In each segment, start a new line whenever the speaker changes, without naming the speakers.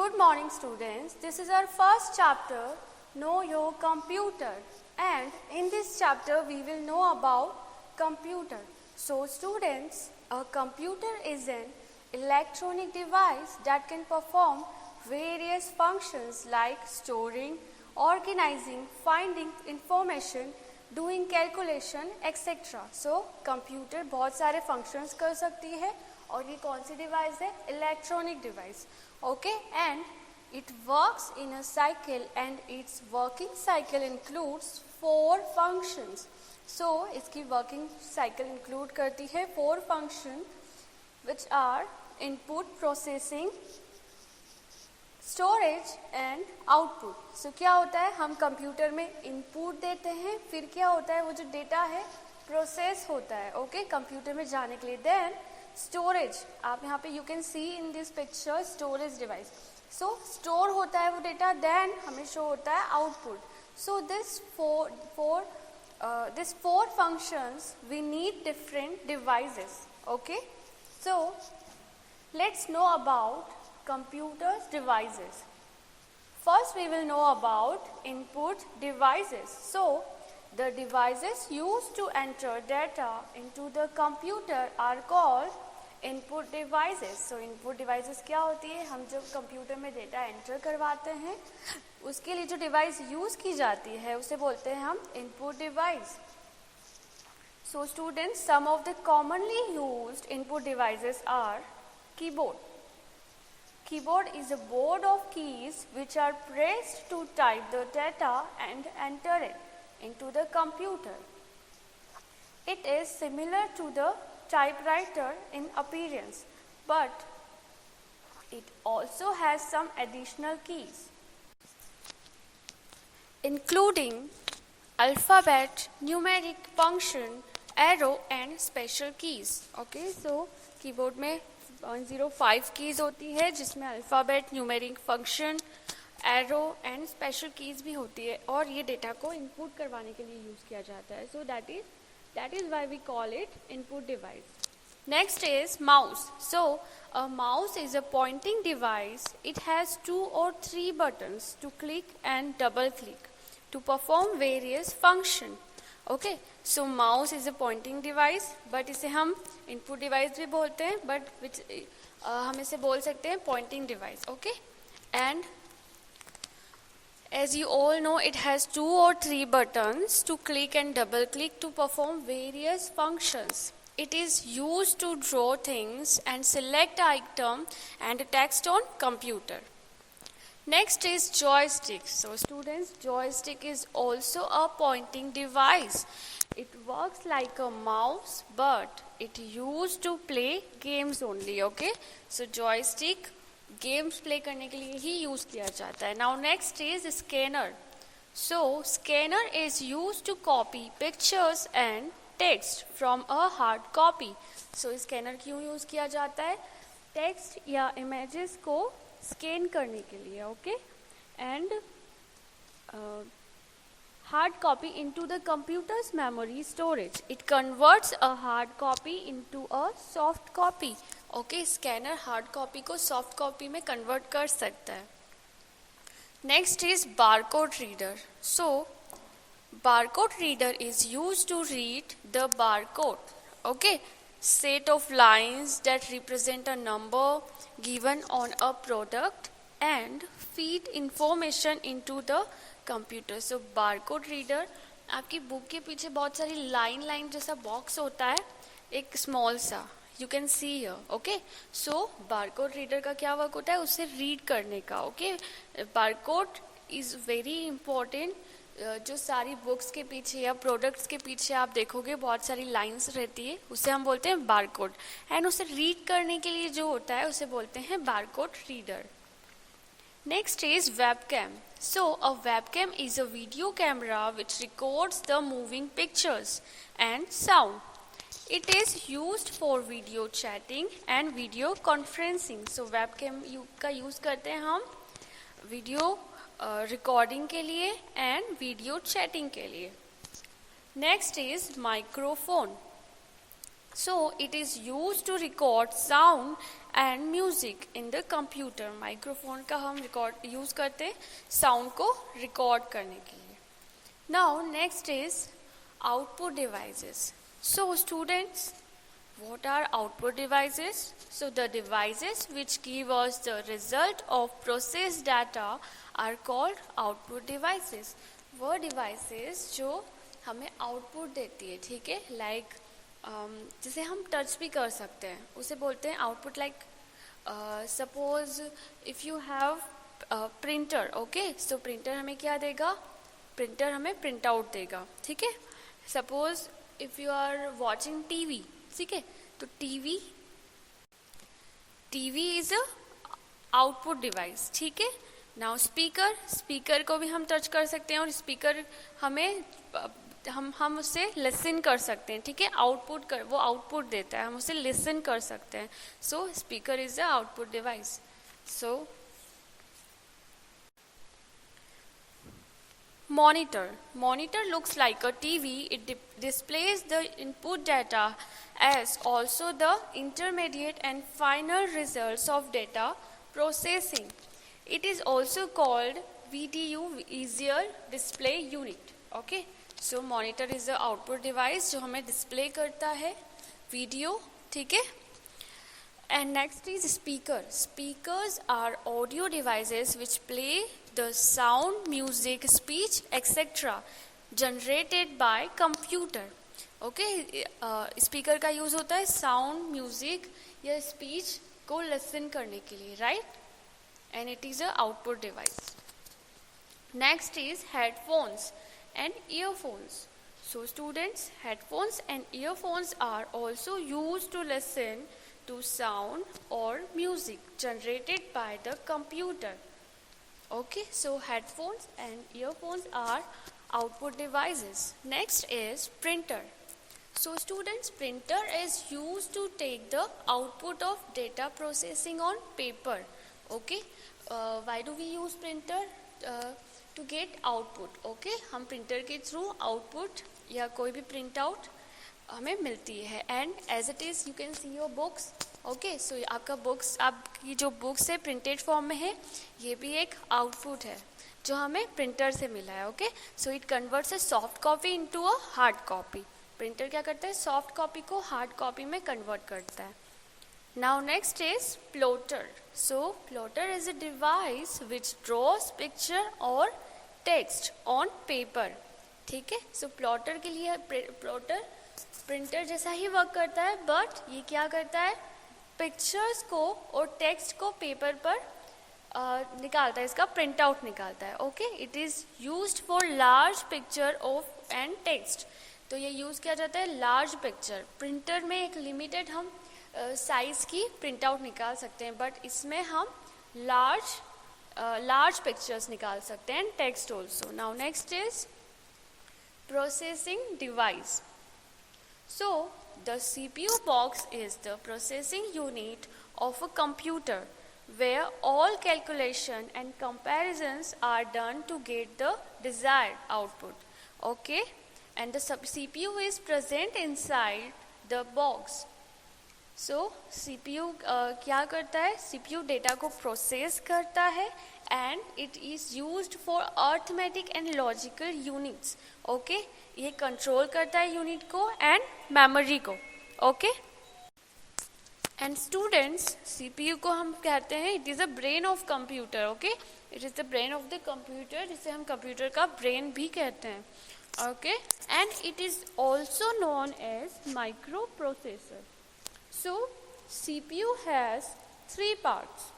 Good morning students, this is our first chapter, Know Your Computer, and in this chapter we will know about computer. So students, a computer is an electronic device that can perform various functions like storing, organizing, finding information, doing calculation, etc. So computer बहुत सारे functions कर सकती है और ये कौन सी device है? Electronic device. Okay, and it works in a cycle and it's working cycle includes 4 functions. So इसकी वर्किंग साइकिल इंक्लूड करती है 4 function which are input, processing, storage and output. So क्या होता है, हम कंप्यूटर में इनपुट देते हैं, फिर क्या होता है, वो जो डेटा है प्रोसेस होता है ओके कंप्यूटर में जाने के लिए. देन स्टोरेज, आप यहाँ पे you can see in this picture storage device. So store होता है वो डेटा, देन हमें शो होता है output. So this four functions we need different devices. Okay, so let's know about computers devices. First we will know about input devices. So the devices used to enter data into the computer are called input devices. So input devices क्या होती है, हम जब computer में data enter करवाते हैं उसके लिए जो डिवाइस यूज की जाती है उसे बोलते हैं हम input device. So students, some of the commonly used input devices are keyboard. Keyboard is a board of keys which are pressed to type the data and enter it into the computer. It is similar to the typewriter in appearance, but it also has some additional keys, including alphabet, numeric function, arrow and special keys. Okay, so keyboard में 105 keys होती है जिसमें alphabet, numeric function, arrow and special keys भी होती है और ये data को इनपुट करवाने के लिए यूज़ किया जाता है. So that is why we call it input device. Next is mouse. So a mouse is a pointing device. It has 2 or 3 buttons to click and double click to perform various function. Okay, so mouse is a pointing device, but इसे हम input device भी बोलते हैं, but which हम इसे बोल सकते हैं pointing device. Okay, and as you all know, it has 2 or 3 buttons to click and double click to perform various functions. It is used to draw things and select item and text on computer. Next is joystick. So students, joystick is also a pointing device. It works like a mouse, but it used to play games only. Okay, so joystick games play करने के लिए ही use किया जाता है. Now next is scanner. So scanner is used to copy pictures and text from a hard copy. So scanner क्यों use किया जाता है? Text या images को स्कैन करने के लिए. Okay, and hard copy into the computer's memory storage. It converts a hard copy into a soft copy. Okay, scanner hard copy को सॉफ्ट कॉपी में कन्वर्ट कर सकता है. Next is barcode reader. So barcode reader is used to read the barcode. Okay, set of lines that represent a number given on a product and feed information into the computer. So barcode reader, आपकी book के पीछे बहुत सारी line जैसा box होता है, एक small सा, you can see here. Okay, so barcode reader का क्या वर्क होता है, उसे रीड करने का. Okay, barcode is very important. जो सारी बुक्स के पीछे या प्रोडक्ट्स के पीछे आप देखोगे बहुत सारी लाइंस रहती है, उसे हम बोलते हैं बारकोड, एंड उसे रीड करने के लिए जो होता है उसे बोलते हैं barcode reader. Next is webcam. So a webcam is a video camera which records the moving pictures and sound. It is used for video chatting and video conferencing. So webcam का यूज करते हैं हम video recording के लिए and video chatting के लिए. Next is microphone. So it is used to record sound and music in the computer. Microphone का हम रिकॉर्ड यूज करते हैं साउंड को रिकॉर्ड करने के लिए. Now next is output devices. So students, what are output devices? So the devices which give us the result of processed data are called output devices. वो devices जो हमें output देती है, ठीक है, लाइक जिसे हम टच भी कर सकते हैं उसे बोलते हैं output. Like suppose if you have printer, okay, so printer हमें क्या देगा? प्रिंटर हमें प्रिंट आउट देगा, ठीक है. Suppose if you are watching TV, ठीक है, तो TV is a output device, ठीक है. नाउ स्पीकर को भी हम टच कर सकते हैं और स्पीकर हमें हम उससे लिसन कर सकते हैं, ठीक है. वो आउटपुट देता है, हम उसे लिसन कर सकते हैं. सो speaker is the output device. So monitor looks like a TV. It displays the input data as also the intermediate and final results of data processing. It is also called VDU, Visual Display Unit. Okay, so monitor is the output device जो हमें display करता है video, ठीक है. And next is speaker. Speakers are audio devices which play the sound, music, speech, etc. generated by computer. Okay, speaker का use होता है sound, music या स्पीच को लिसन करने के लिए, right? And it is a output device. Next is headphones and earphones. So students, headphones and earphones are also used to listen to sound or music generated by the computer. Okay, so headphones and earphones are output devices. Next is printer. So students, printer is used to take the output of data processing on paper. Okay, why do we use printer? To get output. Okay, हम printer के through output या कोई भी print out हमें मिलती है. And as it is you can see your books. Okay, so आपकी जो बुक्स है प्रिंटेड फॉर्म में है, ये भी एक आउटपुट है जो हमें प्रिंटर से मिला है. Okay, so it converts a soft copy into a hard copy. Printer क्या करता है? सॉफ्ट कॉपी को हार्ड कॉपी में कन्वर्ट करता है. Now next is plotter. So plotter is a device which draws picture और टेक्स्ट ऑन पेपर, ठीक है. सो प्लॉटर के लिए प्रिंटर जैसा ही वर्क करता है, बट ये क्या करता है? पिक्चर्स को और टेक्स्ट को पेपर पर निकालता है, इसका प्रिंट आउट निकालता है. Okay, it is used for large picture of and text. तो ये यूज़ किया जाता है लार्ज पिक्चर. प्रिंटर में एक लिमिटेड हम साइज की प्रिंट आउट निकाल सकते हैं, बट इसमें हम लार्ज पिक्चर्स निकाल सकते हैं and text also. Now next is processing device. So the CPU box is the processing unit of a computer where all calculation and comparisons are done to get the desired output. Okay, and the CPU is present inside the box. So CPU क्या करता है? CPU data को process करता है and it is used for arithmetic and logical units. Okay, ये control करता है unit को एंड मेमोरी को. ओके, एंड स्टूडेंट्स, सीपीयू को हम कहते हैं it is a brain of computer. Okay, it is the brain of the computer, जिसे हम कंप्यूटर का ब्रेन भी कहते हैं. Okay, and it is also known as microprocessor. So CPU has 3 parts.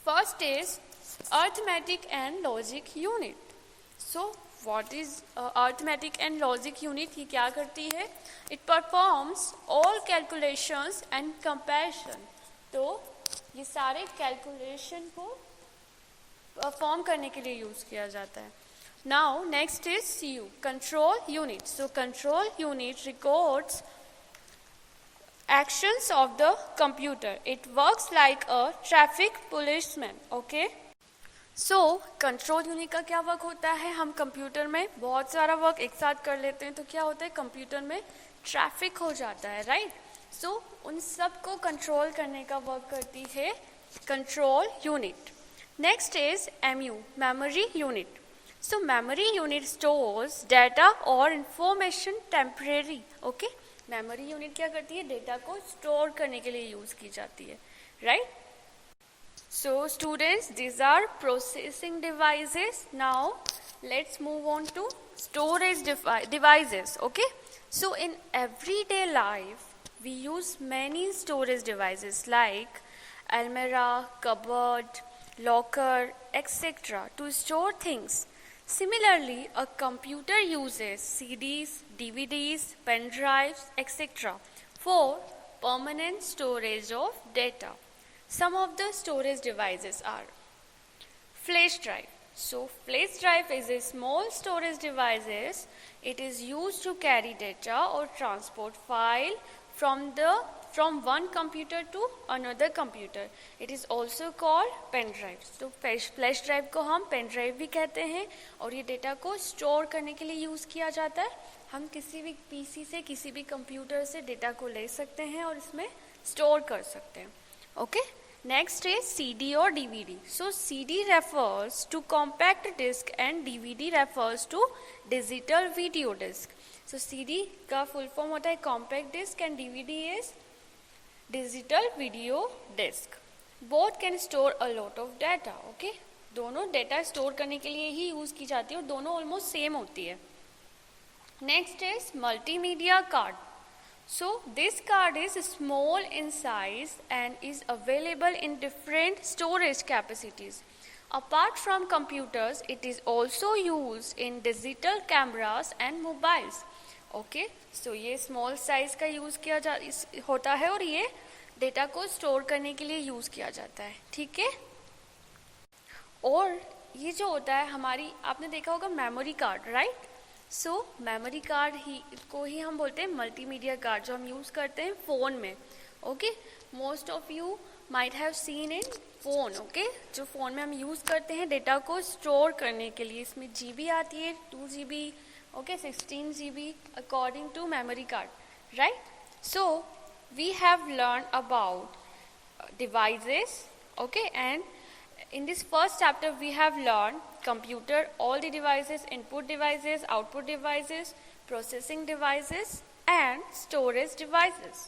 First is arithmetic and logic unit. So what is arithmetic and logic unit? ये क्या करती है? It performs all calculations and comparison. तो ये सारे calculation को perform करने के लिए यूज किया जाता है. Now next is CU, control unit. So control unit records actions of the computer. It works like a traffic policeman. Okay, so control unit का क्या वर्क होता है? हम कंप्यूटर में बहुत सारा वर्क एक साथ कर लेते हैं, तो क्या होता है? कंप्यूटर में ट्रैफिक हो जाता है, राइट। सो उन सब को कंट्रोल करने का वर्क करती है control unit. Next is MU, memory unit. So memory unit stores data और information temporary, okay. Memory unit क्या करती है, डेटा को स्टोर करने के लिए यूज की जाती है, right. So students, these are processing devices. Now let's move on to storage devices, okay. So in everyday life we use many storage devices like almirah, cupboard, locker, etc. to store things. Similarly, a computer uses CDs, DVDs, pen drives, etc. for permanent storage of data. Some of the storage devices are flash drive. So flash drive is a small storage device. It is used to carry data or transport file from one computer to another computer. It is also called pen drive. So flash drive को हम pen drive भी कहते हैं और ये data को store करने के लिए यूज़ किया जाता है। हम किसी भी पीसी से किसी भी कंप्यूटर से डेटा को ले सकते हैं और इसमें स्टोर कर सकते हैं, okay. Next is CD or DVD. So CD refers to compact disc and DVD refers to digital video disc. So CD का full form होता है compact disc and DVD is digital video disc. Both can store a lot of data, okay. दोनों data store करने के लिए ही use की जाती है और दोनों ऑलमोस्ट सेम होती है। Next is multimedia card. So this card is small in size and is available in different storage capacities. Apart from computers, it is also used in digital cameras and mobiles. Okay, so ये small size का use किया होता है और ये data को store करने के लिए यूज किया जाता है, ठीक है। और ये जो होता है हमारी, आपने देखा होगा मेमोरी कार्ड, राइट। सो मेमोरी कार्ड को ही हम बोलते हैं मल्टीमीडिया कार्ड, जो हम यूज़ करते हैं फ़ोन में, okay. Most of you might have seen in phone, okay. जो फ़ोन में हम यूज़ करते हैं डेटा को स्टोर करने के लिए, इसमें GB आती है 2 GB, okay, 16 GB according to memory card, right. So we have learn about devices, okay, and in this first chapter we have learned computer, all the devices, input devices, output devices, processing devices and storage devices.